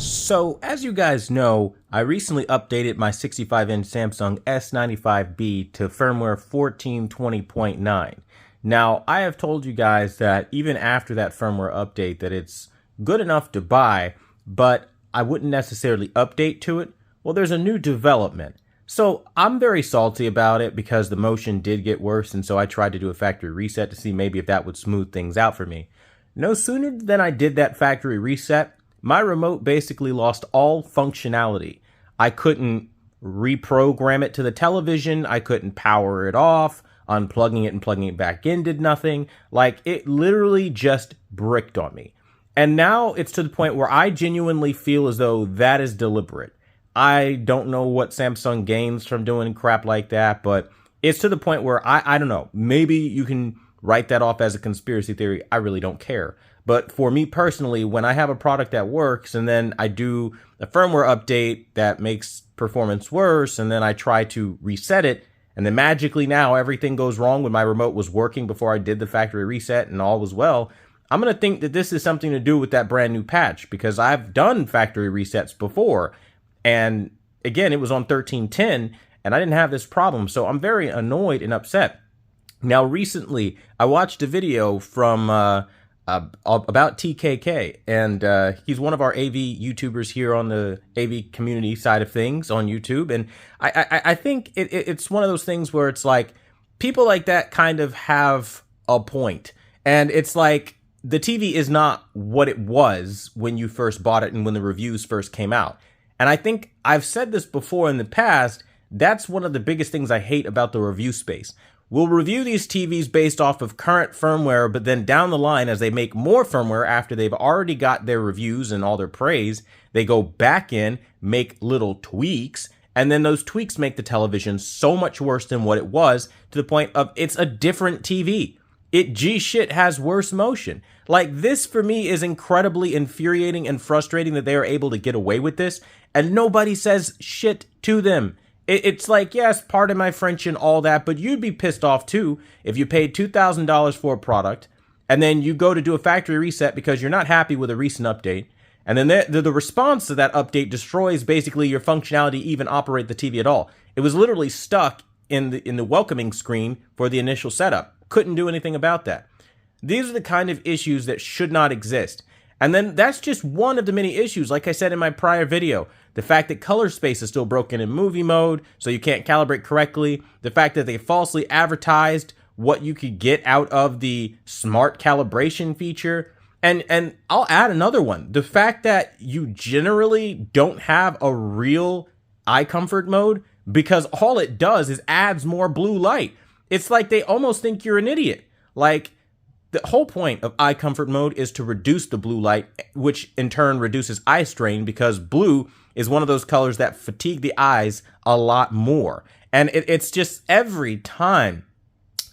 So, as you guys know, I recently updated my 65-inch Samsung S95B to firmware 1420.9. Now, I have told you guys that even after that firmware update that it's good enough to buy, but I wouldn't necessarily update to it. Well, there's a new development. So, I'm very salty about it because the motion did get worse, and so I tried to do a factory reset to see maybe if that would smooth things out for me. No sooner than I did that factory reset, my remote basically lost all functionality. I couldn't reprogram it to the television. I couldn't power it off. Unplugging it and plugging it back in did nothing. Like, it literally just bricked on me. And now it's to the point where I genuinely feel as though that is deliberate. I don't know what Samsung gains from doing crap like that, but it's to the point where I don't know. Maybe you can write that off as a conspiracy theory. I really don't care. But for me personally, when I have a product that works and then I do a firmware update that makes performance worse and then I try to reset it and then magically now everything goes wrong when my remote was working before I did the factory reset and all was well, I'm going to think that this is something to do with that brand new patch because I've done factory resets before. And again, it was on 13.10 and I didn't have this problem. So I'm very annoyed and upset. Now, recently, I watched a video from about TKK, and he's one of our AV YouTubers here on the AV community side of things on YouTube. And I think it's one of those things where it's like people like that kind of have a point. And it's like the TV is not what it was when you first bought it and when the reviews first came out. And I think I've said this before in the past. That's one of the biggest things I hate about the review space. We'll review these TVs based off of current firmware, but then down the line, as they make more firmware after they've already got their reviews and all their praise, they go back in, make little tweaks, and then those tweaks make the television so much worse than what it was to the point of it's a different TV. It G-shit has worse motion. Like, this for me is incredibly infuriating and frustrating that they are able to get away with this, and nobody says shit to them. It's like, yes, pardon my French and all that, but you'd be pissed off too if you paid $2,000 for a product and then you go to do a factory reset because you're not happy with a recent update. And then the response to that update destroys basically your functionality to even operate the TV at all. It was literally stuck in the welcoming screen for the initial setup. Couldn't do anything about that. These are the kind of issues that should not exist. And then that's just one of the many issues, like I said in my prior video. The fact that color space is still broken in movie mode, so you can't calibrate correctly. The fact that they falsely advertised what you could get out of the smart calibration feature. And I'll add another one. The fact that you generally don't have a real eye comfort mode because all it does is adds more blue light. It's like they almost think you're an idiot. Like, the whole point of eye comfort mode is to reduce the blue light, which in turn reduces eye strain because blue is one of those colors that fatigue the eyes a lot more. And it's just every time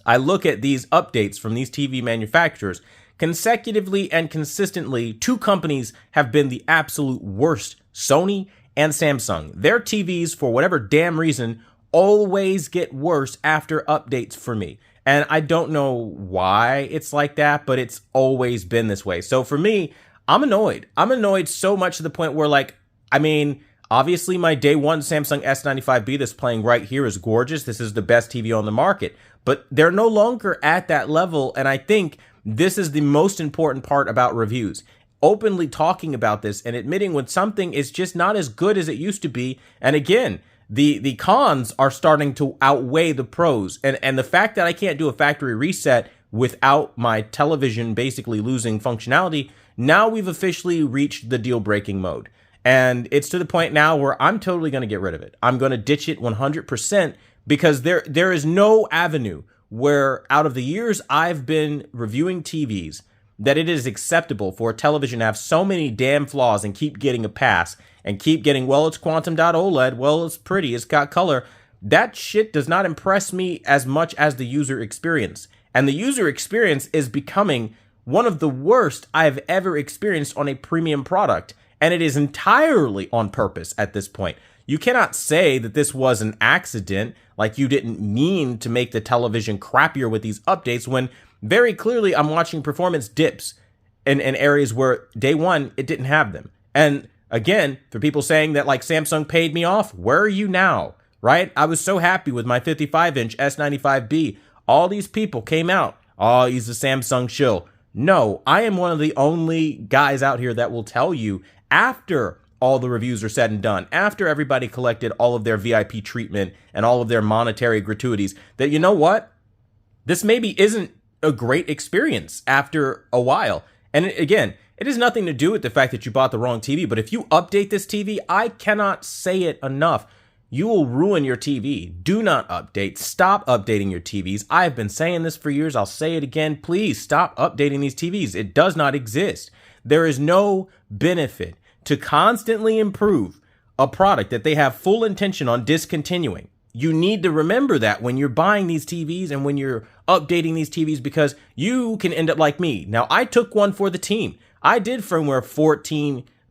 I look at these updates from these TV manufacturers, consecutively and consistently, two companies have been the absolute worst, Sony and Samsung. Their TVs, for whatever damn reason, always get worse after updates for me. And I don't know why it's like that, but it's always been this way. So for me, I'm annoyed. I'm annoyed so much to the point where, like, I mean, obviously my day one Samsung S95B that's playing right here is gorgeous. This is the best TV on the market, but they're no longer at that level. And I think this is the most important part about reviews. Openly talking about this and admitting when something is just not as good as it used to be. And again, the cons are starting to outweigh the pros. And the fact that I can't do a factory reset without my television basically losing functionality, now we've officially reached the deal-breaking mode. And it's to the point now where I'm totally going to get rid of it. I'm going to ditch it 100% because there is no avenue where out of the years I've been reviewing TVs that it is acceptable for a television to have so many damn flaws and keep getting a pass and keep getting, well, it's quantum dot OLED, well, it's pretty, it's got color. That shit does not impress me as much as the user experience. And the user experience is becoming one of the worst I've ever experienced on a premium product. And it is entirely on purpose at this point. You cannot say that this was an accident, like you didn't mean to make the television crappier with these updates, when very clearly I'm watching performance dips in areas where day one, it didn't have them. And Again, for people saying that like Samsung paid me off, where are you now, right? I was so happy with my 55-inch S95B. All these people came out, oh, he's a Samsung shill. No, I am one of the only guys out here that will tell you after all the reviews are said and done, after everybody collected all of their VIP treatment and all of their monetary gratuities, that you know what? This maybe isn't a great experience after a while. And again, it has nothing to do with the fact that you bought the wrong TV, but if you update this TV, I cannot say it enough. You will ruin your TV. Do not update. Stop updating your TVs. I've been saying this for years. I'll say it again. Please stop updating these TVs. It does not exist. There is no benefit to constantly improve a product that they have full intention on discontinuing. You need to remember that when you're buying these TVs and when you're updating these TVs, because you can end up like me. Now, I took one for the team. I did firmware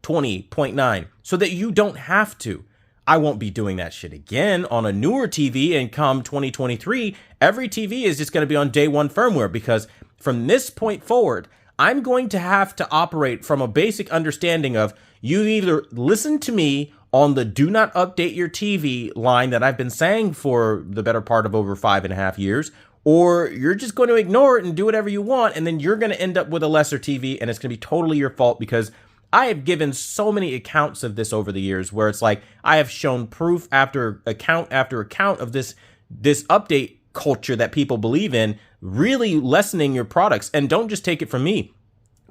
1420.9 so that you don't have to. I won't be doing that shit again on a newer TV, and come 2023, every TV is just going to be on day one firmware, because from this point forward, I'm going to have to operate from a basic understanding of you either listen to me on the do not update your TV line that I've been saying for the better part of over 5.5 years, or you're just going to ignore it and do whatever you want, and then you're going to end up with a lesser TV, and it's going to be totally your fault, because I have given so many accounts of this over the years where it's like I have shown proof after account of this update culture that people believe in, really lessening your products. And don't just take it from me.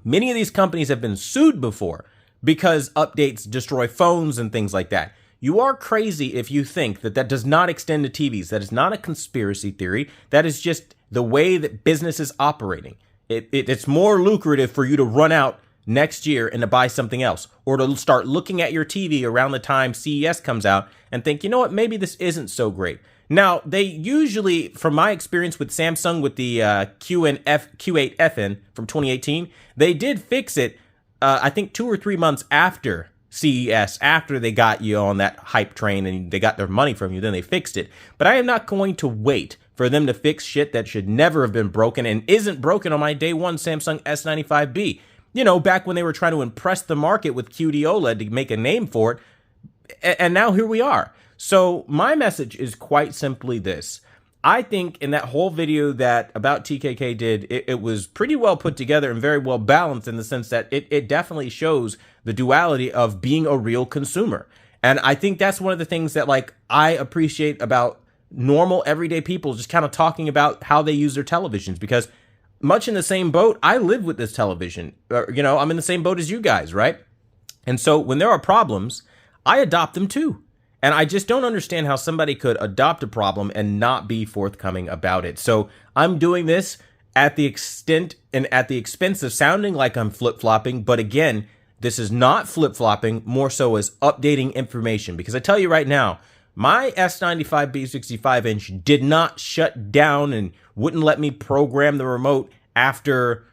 Many of these companies have been sued before because updates destroy phones and things like that. You are crazy if you think that that does not extend to TVs. That is not a conspiracy theory. That is just the way that business is operating. It's more lucrative for you to run out next year and to buy something else, or to start looking at your TV around the time CES comes out and think, you know what, maybe this isn't so great. Now, they usually, from my experience with Samsung with the Q8FN from 2018, they did fix it, I think 2 or 3 months after CES, after they got you on that hype train and they got their money from you, then they fixed it. But I am not going to wait for them to fix shit that should never have been broken and isn't broken on my day one Samsung S95B. You know, back when they were trying to impress the market with QD OLED to make a name for it. And now here we are. So my message is quite simply this. I think in that whole video that About TKK did, it was pretty well put together and very well balanced, in the sense that it definitely shows the duality of being a real consumer. And I think that's one of the things that like I appreciate about normal everyday people just kind of talking about how they use their televisions, because much in the same boat, I live with this television. You know, I'm in the same boat as you guys, right? And so when there are problems, I adopt them too. And I just don't understand how somebody could adopt a problem and not be forthcoming about it. So I'm doing this at the extent and at the expense of sounding like I'm flip-flopping. But again, this is not flip-flopping, more so as updating information. Because I tell you right now, my S95B 65-inch did not shut down and wouldn't let me program the remote after,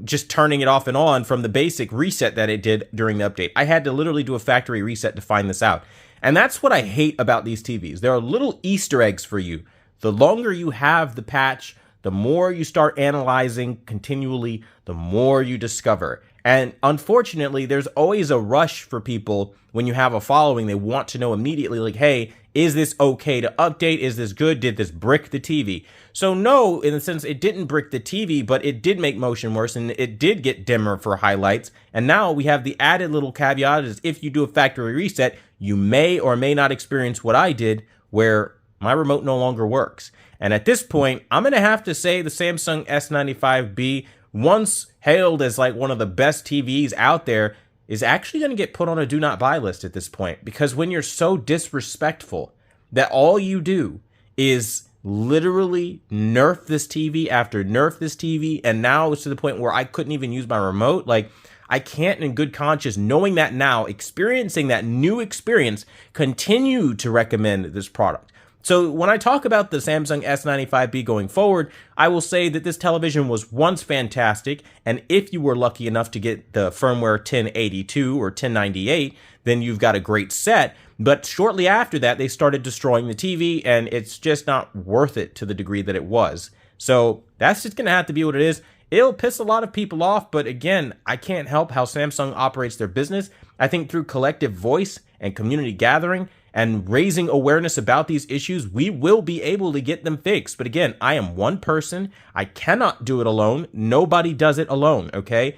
just turning it off and on from the basic reset that it did during the update. I had to literally do a factory reset to find this out. And that's what I hate about these TVs. There are little Easter eggs for you. The longer you have the patch, the more you start analyzing continually, the more you discover. And unfortunately, there's always a rush for people when you have a following. They want to know immediately, like, hey, is this okay to update? Is this good? Did this brick the TV? So no, in the sense, it didn't brick the TV, but it did make motion worse, and it did get dimmer for highlights. And now we have the added little caveat is if you do a factory reset, you may or may not experience what I did, where my remote no longer works. And at this point, I'm going to have to say the Samsung S95B, once hailed as like one of the best TVs out there, is actually going to get put on a do not buy list at this point. Because when you're so disrespectful that all you do is literally nerf this TV after nerf this TV, and now it's to the point where I couldn't even use my remote, like, I can't in good conscience, knowing that now, experiencing that new experience, continue to recommend this product. So when I talk about the Samsung S95B going forward, I will say that this television was once fantastic, and if you were lucky enough to get the firmware 1082 or 1098, then you've got a great set. But shortly after that, they started destroying the TV, and it's just not worth it to the degree that it was. So that's just going to have to be what it is. it'll piss a lot of people off, but again, I can't help how Samsung operates their business. I think through collective voice and community gathering and raising awareness about these issues, we will be able to get them fixed. But again, I am one person. I cannot do it alone. Nobody does it alone, okay?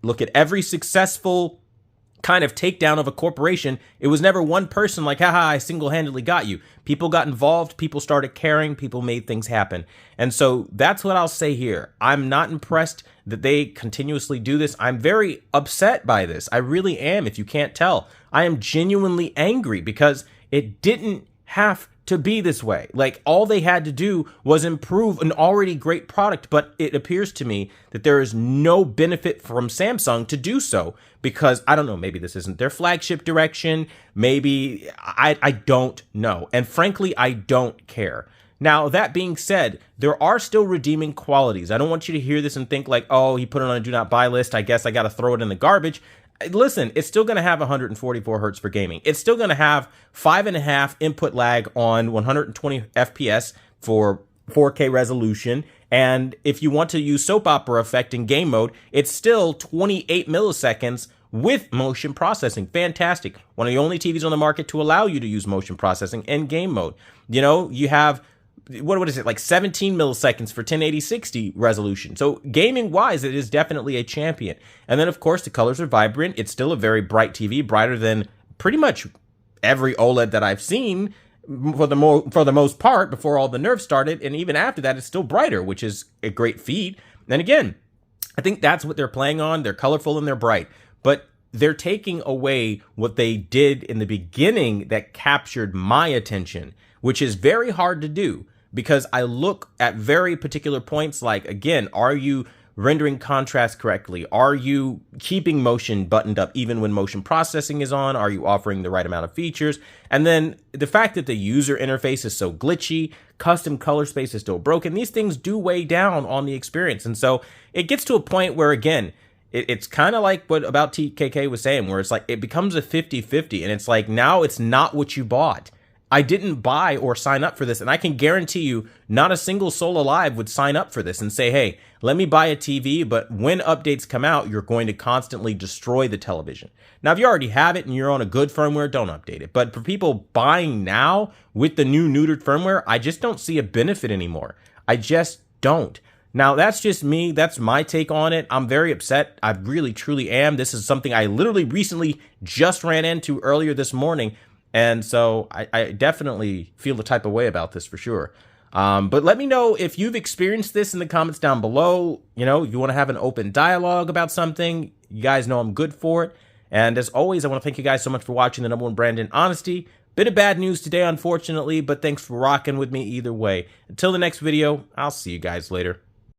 Look at every successful kind of takedown of a corporation. It was never one person like, haha, I single-handedly got you. People got involved, people started caring, people made things happen. And so that's what I'll say here. I'm not impressed that they continuously do this. I'm very upset by this. I really am, if you can't tell. I am genuinely angry because it didn't have to be this way. Like, all they had to do was improve an already great product, but it appears to me that there is no benefit from Samsung to do so because, I don't know, maybe this isn't their flagship direction, maybe, I don't know. And frankly, I don't care. Now, that being said, there are still redeeming qualities. I don't want you to hear this and think like, oh, he put it on a do not buy list, I guess I got to throw it in the garbage. Listen, it's still going to have 144 hertz for gaming. It's still going to have 5.5 input lag on 120 FPS for 4K resolution. And if you want to use soap opera effect in game mode, it's still 28 milliseconds with motion processing. Fantastic. One of the only TVs on the market to allow you to use motion processing in game mode. You know, you have, what is it, like 17 milliseconds for 1080-60 resolution. So gaming-wise, it is definitely a champion. And then, of course, the colors are vibrant. It's still a very bright TV, brighter than pretty much every OLED that I've seen for the most part before all the nerfs started. And even after that, it's still brighter, which is a great feat. And again, I think that's what they're playing on. They're colorful and they're bright. But they're taking away what they did in the beginning that captured my attention, which is very hard to do. Because I look at very particular points like, again, are you rendering contrast correctly? Are you keeping motion buttoned up even when motion processing is on? Are you offering the right amount of features? And then the fact that the user interface is so glitchy, custom color space is still broken, these things do weigh down on the experience. And so it gets to a point where, again, it's kind of like what about TKK was saying, where it's like it becomes a 50-50 and it's like now it's not what you bought. I didn't buy or sign up for this, and I can guarantee you not a single soul alive would sign up for this and say, hey, let me buy a TV, but when updates come out, you're going to constantly destroy the television. Now, if you already have it and you're on a good firmware, don't update it. But for people buying now with the new neutered firmware, I just don't see a benefit anymore. I just don't. Now, that's just me. That's my take on it. I'm very upset. I really, truly am. This is something I literally recently just ran into earlier this morning. And so I definitely feel the type of way about this for sure. But let me know if you've experienced this in the comments down below. You know, if you want to have an open dialogue about something, you guys know I'm good for it. And as always, I want to thank you guys so much for watching the #1 brand in honesty. Bit of bad news today, unfortunately, but thanks for rocking with me either way. Until the next video, I'll see you guys later.